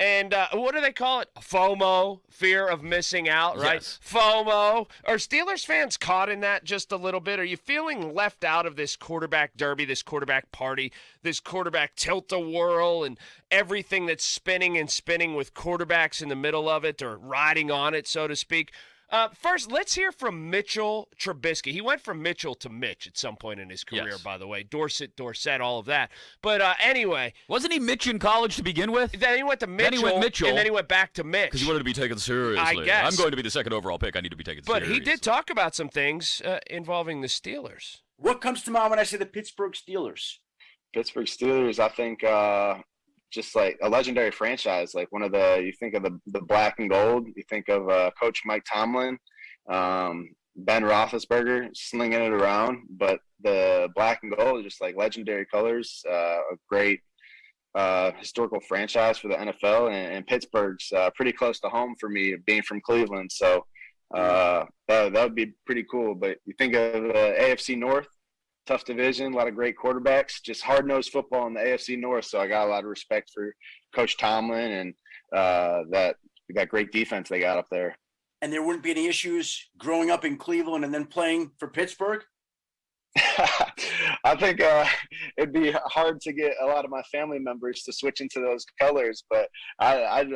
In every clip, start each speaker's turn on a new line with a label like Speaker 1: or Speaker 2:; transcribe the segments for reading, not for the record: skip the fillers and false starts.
Speaker 1: And what do they call it? FOMO, fear of missing out, right?
Speaker 2: Yes.
Speaker 1: FOMO. Are Steelers fans caught in that just a little bit? Are you feeling left out of this quarterback derby, this quarterback party, this quarterback tilt-a-whirl, and everything that's spinning and spinning with quarterbacks in the middle of it or riding on it, so to speak? First, let's hear from Mitchell Trubisky. He went from Mitchell to Mitch at some point in his career, by the way. Dorset, all of that. But anyway.
Speaker 2: Wasn't he Mitch in college to begin with?
Speaker 1: Then he went to Mitchell,
Speaker 2: then he went Mitchell,
Speaker 1: and then he went back to Mitch.
Speaker 2: Because he wanted to be taken seriously.
Speaker 1: I guess.
Speaker 2: I'm going to be the second overall pick. I need to be taken seriously.
Speaker 1: But he did talk about some things involving the Steelers.
Speaker 3: What comes to mind when I say the Pittsburgh Steelers?
Speaker 4: Pittsburgh Steelers, I think just like a legendary franchise. Like you think of the black and gold. You think of Coach Mike Tomlin, Ben Roethlisberger slinging it around. But the black and gold is just like legendary colors, a great historical franchise for the NFL. And Pittsburgh's pretty close to home for me, being from Cleveland. So that would be pretty cool. But you think of the AFC North, tough division, a lot of great quarterbacks, just hard-nosed football in the AFC North. So I got a lot of respect for Coach Tomlin and that great defense they got up there.
Speaker 3: And there wouldn't be any issues growing up in Cleveland and then playing for Pittsburgh?
Speaker 4: I think it'd be hard to get a lot of my family members to switch into those colors, but I've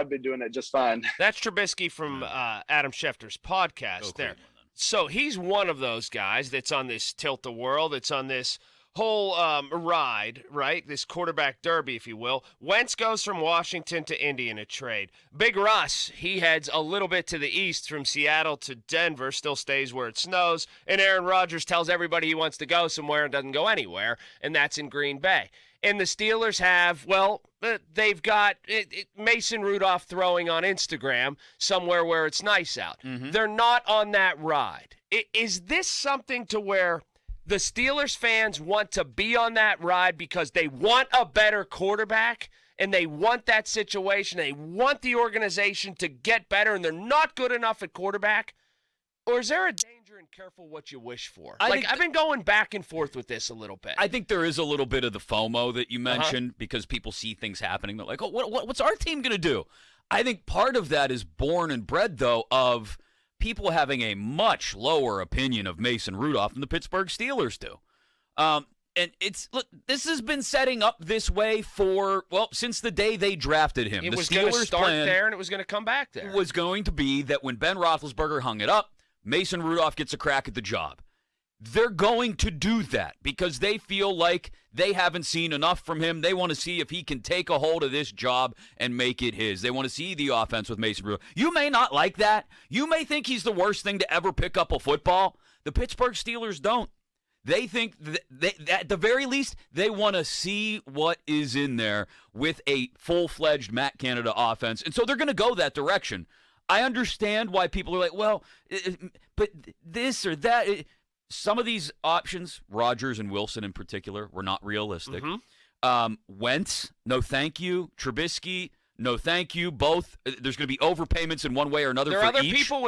Speaker 4: been doing it just fine.
Speaker 1: That's Trubisky from Adam Schefter's podcast there. So he's one of those guys that's on this tilt-a-whirl, that's on this whole ride, right? This quarterback derby, if you will. Wentz goes from Washington to Indy in a trade. Big Russ, he heads a little bit to the east from Seattle to Denver, still stays where it snows. And Aaron Rodgers tells everybody he wants to go somewhere and doesn't go anywhere, and that's in Green Bay. And the Steelers have, well, they've got Mason Rudolph throwing on Instagram somewhere where it's nice out. Mm-hmm. They're not on that ride. Is this something to where the Steelers fans want to be on that ride because they want a better quarterback and they want that situation, they want the organization to get better and they're not good enough at quarterback? Or is there a danger in careful what you wish for? I've been going back and forth with this a little bit.
Speaker 2: I think there is a little bit of the FOMO that you mentioned because people see things happening. They're like, oh, what's our team going to do? I think part of that is born and bred, though, of people having a much lower opinion of Mason Rudolph than the Pittsburgh Steelers do. And this has been setting up this way since the day they drafted him.
Speaker 1: It was going to start there and it was going to come back there.
Speaker 2: It was going to be that when Ben Roethlisberger hung it up, Mason Rudolph gets a crack at the job. They're going to do that because they feel like they haven't seen enough from him. They want to see if he can take a hold of this job and make it his. They want to see the offense with Mason Rudolph. You may not like that. You may think he's the worst thing to ever pick up a football. The Pittsburgh Steelers don't. They think that at the very least, they want to see what is in there with a full-fledged Matt Canada offense. And so they're going to go that direction. I understand why people are like, well, but this or that. Some of these options, Rodgers and Wilson in particular, were not realistic. Mm-hmm. Wentz, no thank you. Trubisky, no thank you. Both, there's going to be overpayments in one way or another for each.
Speaker 1: There are other people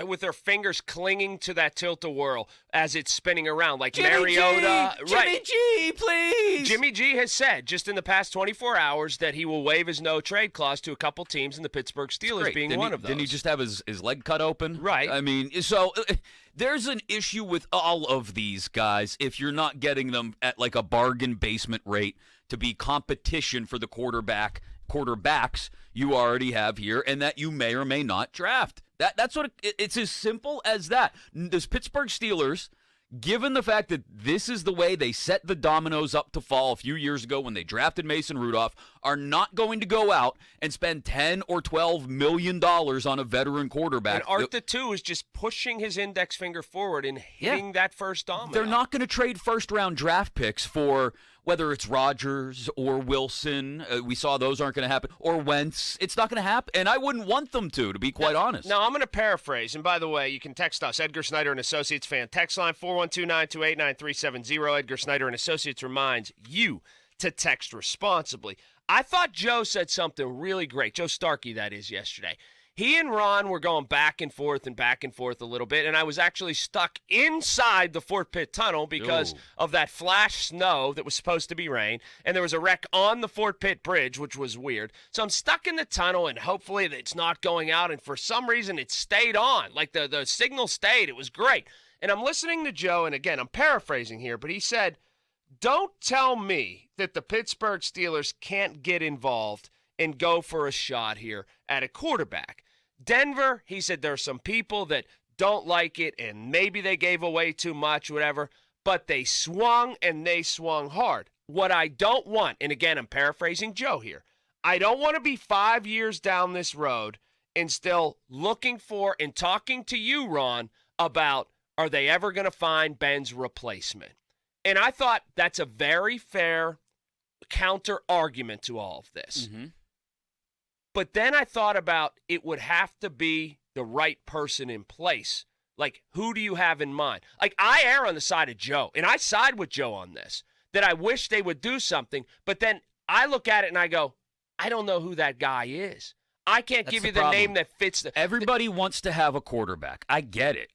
Speaker 1: with their fingers clinging to that tilt-a-whirl as it's spinning around, like Mariota.
Speaker 2: Jimmy G, please.
Speaker 1: Jimmy G has said just in the past 24 hours that he will waive his no-trade clause to a couple teams, and the Pittsburgh Steelers being one of those.
Speaker 2: Didn't he just have his leg cut open?
Speaker 1: Right.
Speaker 2: I mean, so there's an issue with all of these guys if you're not getting them at like a bargain basement rate to be competition for the quarterbacks you already have here and that you may or may not draft. That's what it's as simple as that. This Pittsburgh Steelers, given the fact that this is the way they set the dominoes up to fall a few years ago when they drafted Mason Rudolph, are not going to go out and spend $10 or $12 million on a veteran quarterback.
Speaker 1: And Art the Two is just pushing his index finger forward and hitting that first domino.
Speaker 2: They're not going to trade first-round draft picks for whether it's Rodgers or Wilson. We saw those aren't going to happen. Or Wentz. It's not going to happen. And I wouldn't want them to be quite honest.
Speaker 1: Now, I'm going to paraphrase. And by the way, you can text us, Edgar Snyder and Associates fan. Text line 412-928-9370. Edgar Snyder and Associates reminds you to text responsibly. I thought Joe said something really great. Joe Starkey, that is, yesterday. He and Ron were going back and forth a little bit, and I was actually stuck inside the Fort Pitt Tunnel because of that flash snow that was supposed to be rain, and there was a wreck on the Fort Pitt Bridge, which was weird. So I'm stuck in the tunnel, and hopefully it's not going out, and for some reason it stayed on. Like the signal stayed. It was great. And I'm listening to Joe, and again, I'm paraphrasing here, but he said, don't tell me that the Pittsburgh Steelers can't get involved and go for a shot here at a quarterback. Denver, he said there are some people that don't like it and maybe they gave away too much, whatever, but they swung and they swung hard. What I don't want, and again, I'm paraphrasing Joe here, I don't want to be 5 years down this road and still looking for and talking to you, Ron, about are they ever going to find Ben's replacement? And I thought that's a very fair counter argument to all of this. Mm-hmm. But then I thought about it would have to be the right person in place. Like, who do you have in mind? Like, I err on the side of Joe, and I side with Joe on this, that I wish they would do something. But then I look at it and I go, I don't know who that guy is. I can't give you the name that fits the.
Speaker 2: Everybody wants to have a quarterback. I get it.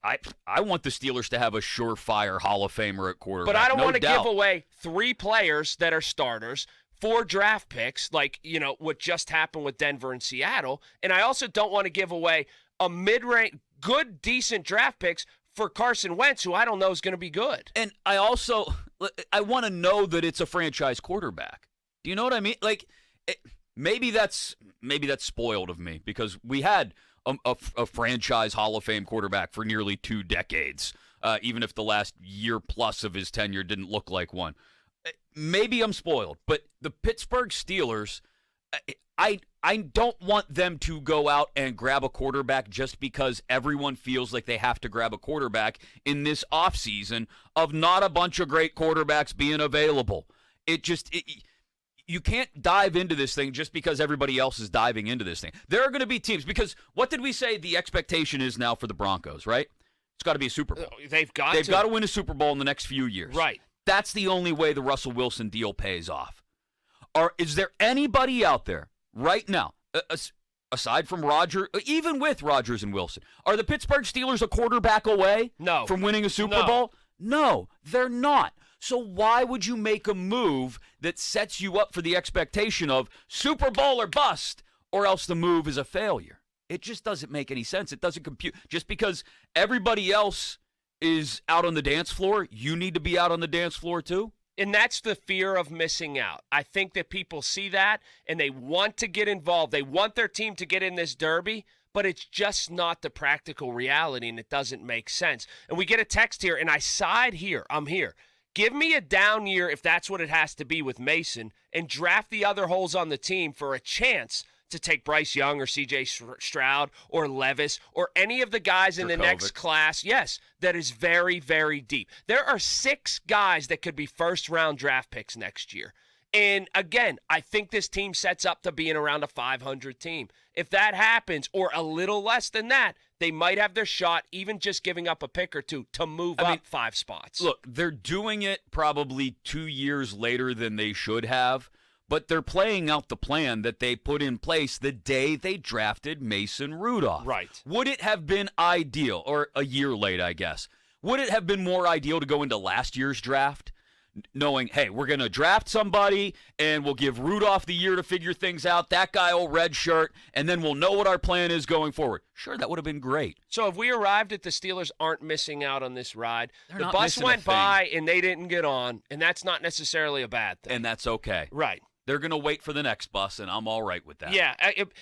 Speaker 2: I want the Steelers to have a surefire Hall of Famer at quarterback.
Speaker 1: But I don't want to
Speaker 2: give
Speaker 1: away 3 players that are starters, 4 draft picks, like, what just happened with Denver and Seattle. And I also don't want to give away a mid-range, good, decent draft picks for Carson Wentz, who I don't know is going to be good.
Speaker 2: And I want to know that it's a franchise quarterback. Do you know what I mean? Like, maybe that's spoiled of me because we had a franchise Hall of Fame quarterback for nearly 2 decades, even if the last year plus of his tenure didn't look like one. Maybe I'm spoiled, but the Pittsburgh Steelers, I don't want them to go out and grab a quarterback just because everyone feels like they have to grab a quarterback in this offseason of not a bunch of great quarterbacks being available. You can't dive into this thing just because everybody else is diving into this thing. There are going to be teams, because what did we say the expectation is now for the Broncos, right? It's got to be a Super Bowl.
Speaker 1: They've got
Speaker 2: to win a Super Bowl in the next few years.
Speaker 1: Right.
Speaker 2: That's the only way the Russell Wilson deal pays off. Is there anybody out there right now, aside from Rodgers, even with Rodgers and Wilson, are the Pittsburgh Steelers a quarterback away from winning a Super Bowl? No, they're not. So why would you make a move that sets you up for the expectation of Super Bowl or bust, or else the move is a failure? It just doesn't make any sense. It doesn't compute. Just because everybody else is out on the dance floor, you need to be out on the dance floor too?
Speaker 1: And that's the fear of missing out. I think that people see that, and they want to get involved. They want their team to get in this derby, but it's just not the practical reality, and it doesn't make sense. And we get a text here, and I side here. I'm here. Give me a down year if that's what it has to be with Mason, and draft the other holes on the team for a chance to take Bryce Young or C.J. Stroud or Levis or any of the guys in the next class, yes, that is very, very deep. There are 6 guys that could be first-round draft picks next year. And, again, I think this team sets up to being around a 500 team. If that happens, or a little less than that, they might have their shot, even just giving up a pick or 2 to move up 5 spots.
Speaker 2: Look, they're doing it probably 2 years later than they should have, but they're playing out the plan that they put in place the day they drafted Mason Rudolph.
Speaker 1: Right.
Speaker 2: Would it have been ideal, or a year late, I guess, would it have been more ideal to go into last year's draft knowing, hey, we're going to draft somebody and we'll give Rudolph the year to figure things out, that guy will redshirt, and then we'll know what our plan is going forward? Sure, that would have been great.
Speaker 1: So if we arrived at the Steelers aren't missing out on this ride, the bus went by and they didn't get on, and that's not necessarily a bad thing.
Speaker 2: And that's okay.
Speaker 1: Right.
Speaker 2: They're going to wait for the next bus, and I'm all right with that.
Speaker 1: Yeah,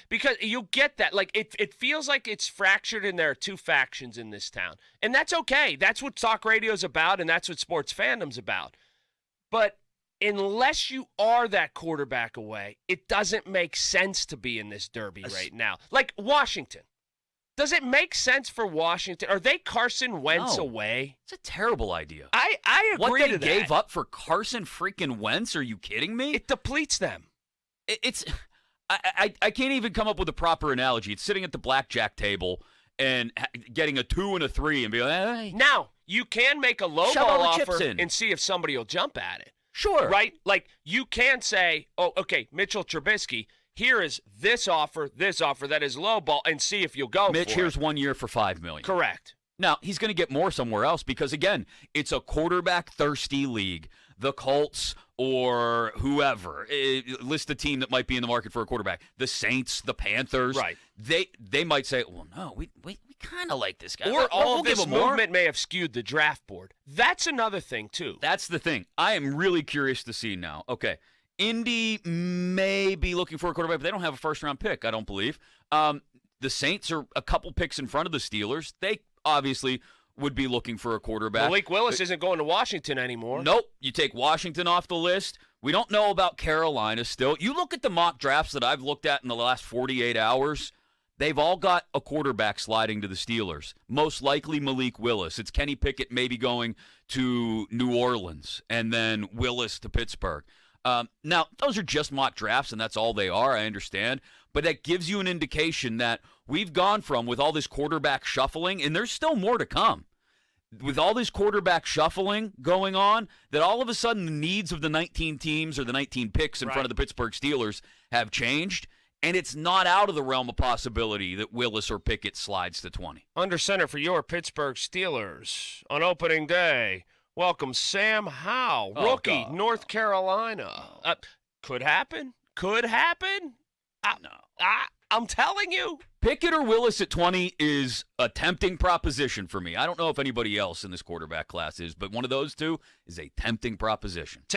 Speaker 1: because you get that. Like, it feels like it's fractured and there are 2 factions in this town. And that's okay. That's what talk radio's about, and that's what sports fandom's about. But unless you are that quarterback away, it doesn't make sense to be in this derby right now. Like Washington. Does it make sense for Washington? Are they Carson Wentz away?
Speaker 2: It's a terrible idea.
Speaker 1: I agree
Speaker 2: what they
Speaker 1: to that.
Speaker 2: gave up for Carson freaking Wentz? Are you kidding me?
Speaker 1: It depletes them.
Speaker 2: I can't even come up with a proper analogy. It's sitting at the blackjack table and getting a 2 and a 3 and be like, hey.
Speaker 1: Now, you can make a low ball offer and see if somebody will jump at it.
Speaker 2: Sure.
Speaker 1: Right? Like, you can say, oh, okay, Mitchell Trubisky, here is this offer that is low ball, and see if you'll go
Speaker 2: Mitch,
Speaker 1: for
Speaker 2: here's
Speaker 1: it.
Speaker 2: 1 year for $5 million.
Speaker 1: Correct.
Speaker 2: Now, he's going to get more somewhere else because, again, it's a quarterback-thirsty league. The Colts or whoever, list a team that might be in the market for a quarterback. The Saints, the Panthers.
Speaker 1: Right.
Speaker 2: They might say, well, no, we kind of like this guy.
Speaker 1: Or all
Speaker 2: we'll
Speaker 1: of this
Speaker 2: give him more.
Speaker 1: movement may have skewed the draft board. That's another thing, too.
Speaker 2: That's the thing. I am really curious to see now. Okay, Indy may be looking for a quarterback, but they don't have a first-round pick, I don't believe. The Saints are a couple picks in front of the Steelers. They obviously would be looking for a quarterback.
Speaker 1: Malik Willis isn't going to Washington anymore.
Speaker 2: Nope. You take Washington off the list. We don't know about Carolina still. You look at the mock drafts that I've looked at in the last 48 hours, they've all got a quarterback sliding to the Steelers. Most likely Malik Willis. It's Kenny Pickett maybe going to New Orleans and then Willis to Pittsburgh. Now, those are just mock drafts, and that's all they are, I understand. But that gives you an indication that we've gone from, with all this quarterback shuffling, and there's still more to come, with all this quarterback shuffling going on, that all of a sudden the needs of the 19 teams or the 19 picks in front of the Pittsburgh Steelers have changed, and it's not out of the realm of possibility that Willis or Pickett slides to 20.
Speaker 1: Under center for your Pittsburgh Steelers on opening day, welcome Sam Howell, rookie, North Carolina. Could happen. Could happen. I'm telling you.
Speaker 2: Pickett or Willis at 20 is a tempting proposition for me. I don't know if anybody else in this quarterback class is, but one of those two is a tempting proposition.